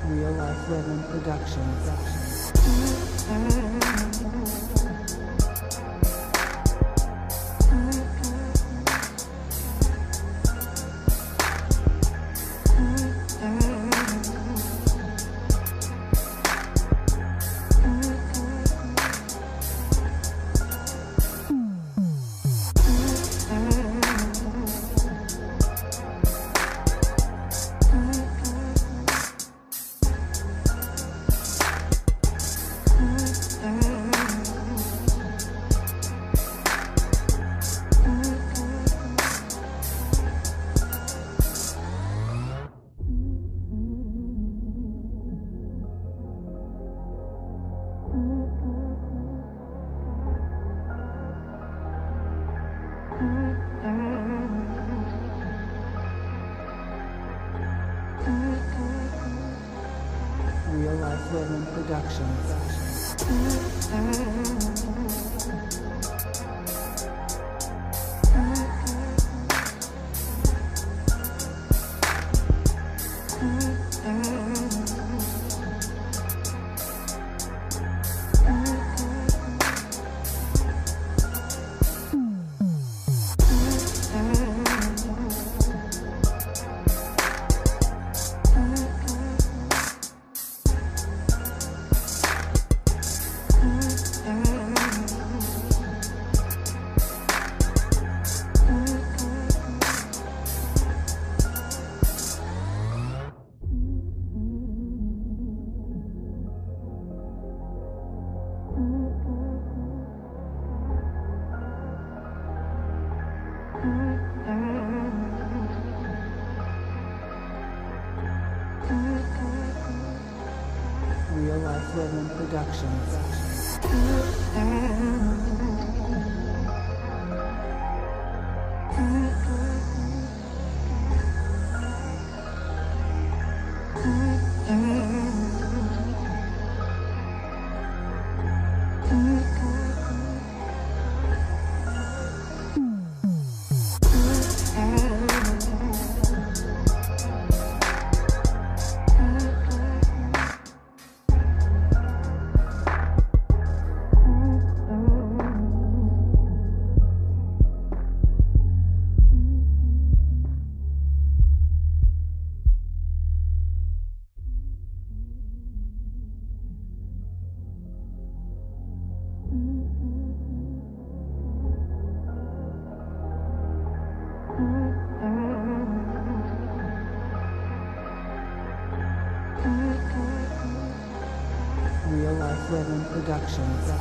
Real Life Living Productions. Real Life Living Productions. Real Life Living Productions. Real Life Living Productions.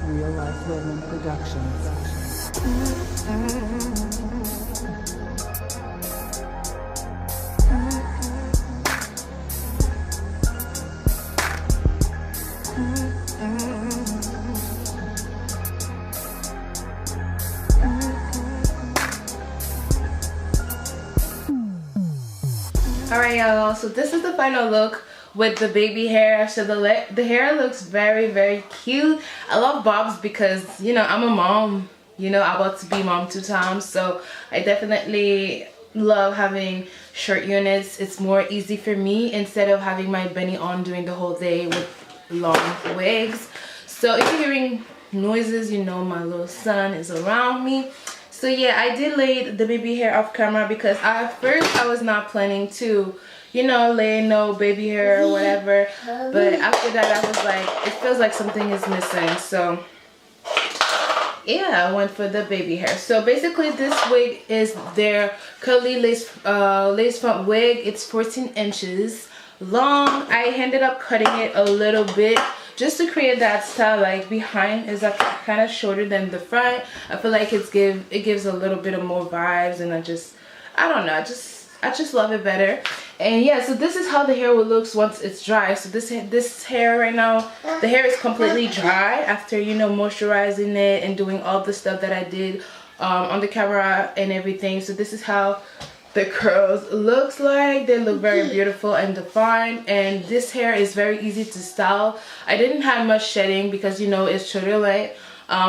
Real Life Living Productions. Alright y'all, so this is the final look with the baby hair. So the hair looks very cute. I love bobs because, you know, I'm a mom, you know, I'm about to be mom 2 times, so I definitely love having short units. It's more easy for me instead of having my bunny on during the whole day with long wigs. So if you're hearing noises, you know my little son is around me. So yeah, I did lay the baby hair off camera because at first I was not planning to, you know, lay no baby hair or whatever. But after that I was like, it feels like something is missing. So yeah, I went for the baby hair. So basically this wig is their curly lace front wig. It's 14 inches long. I ended up cutting it a little bit just to create that style. Like behind is like kind of shorter than the front. I feel like it gives a little bit of more vibes, and I don't know, I just love it better. And yeah, so this is how the hair will look once it's dry. So this hair right now, the hair is completely dry after, you know, moisturizing it and doing all the stuff that I did on the camera and everything. So this is how the curls looks like. They look very beautiful and defined, and this hair is very easy to style. I didn't have much shedding because, you know, it's Chinalacewig.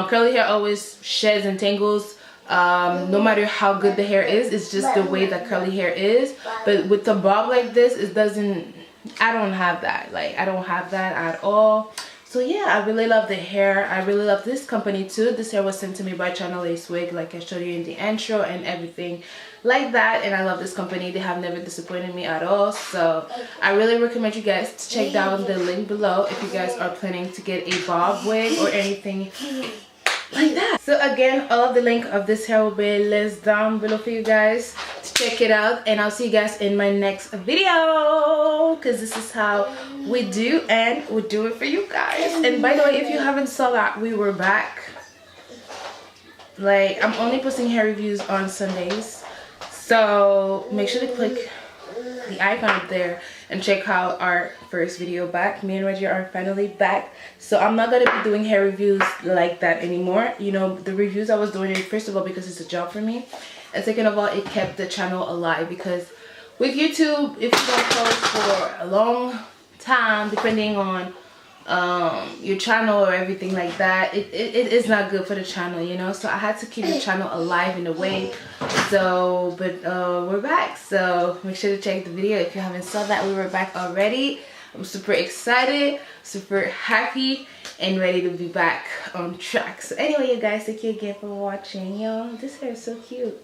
Curly hair always sheds and tangles. No matter how good the hair is, it's just the way that curly hair is. But with the bob like this, it doesn't, I don't have that. Like, I don't have that at all. So yeah, I really love the hair. I really love this company too. This hair was sent to me by Chinalacewig, like I showed you in the intro and everything like that. And I love this company. They have never disappointed me at all. So I really recommend you guys to check down the link below if you guys are planning to get a bob wig or anything like that. So again, all of the link of this hair will be listed down below for you guys to check it out, and I'll see you guys in my next video, because this is how we do, and we do it for you guys. And by the way, if you haven't saw that, we were back. Like, I'm only posting hair reviews on Sundays, so make sure to click the icon up there and check out our first video back. Me and Reggie are finally back, so I'm not gonna be doing hair reviews like that anymore. You know, the reviews I was doing it, first of all, because it's a job for me, and second of all, it kept the channel alive. Because with YouTube, if you don't post for a long time, depending on your channel or everything like that, it is not good for the channel, you know. So I had to keep the channel alive in a way. So but we're back, so make sure to check the video if you haven't saw that. We were back already. I'm super excited, super happy, and ready to be back on track. So anyway, you guys, thank you again for watching. Yo, this hair is so cute.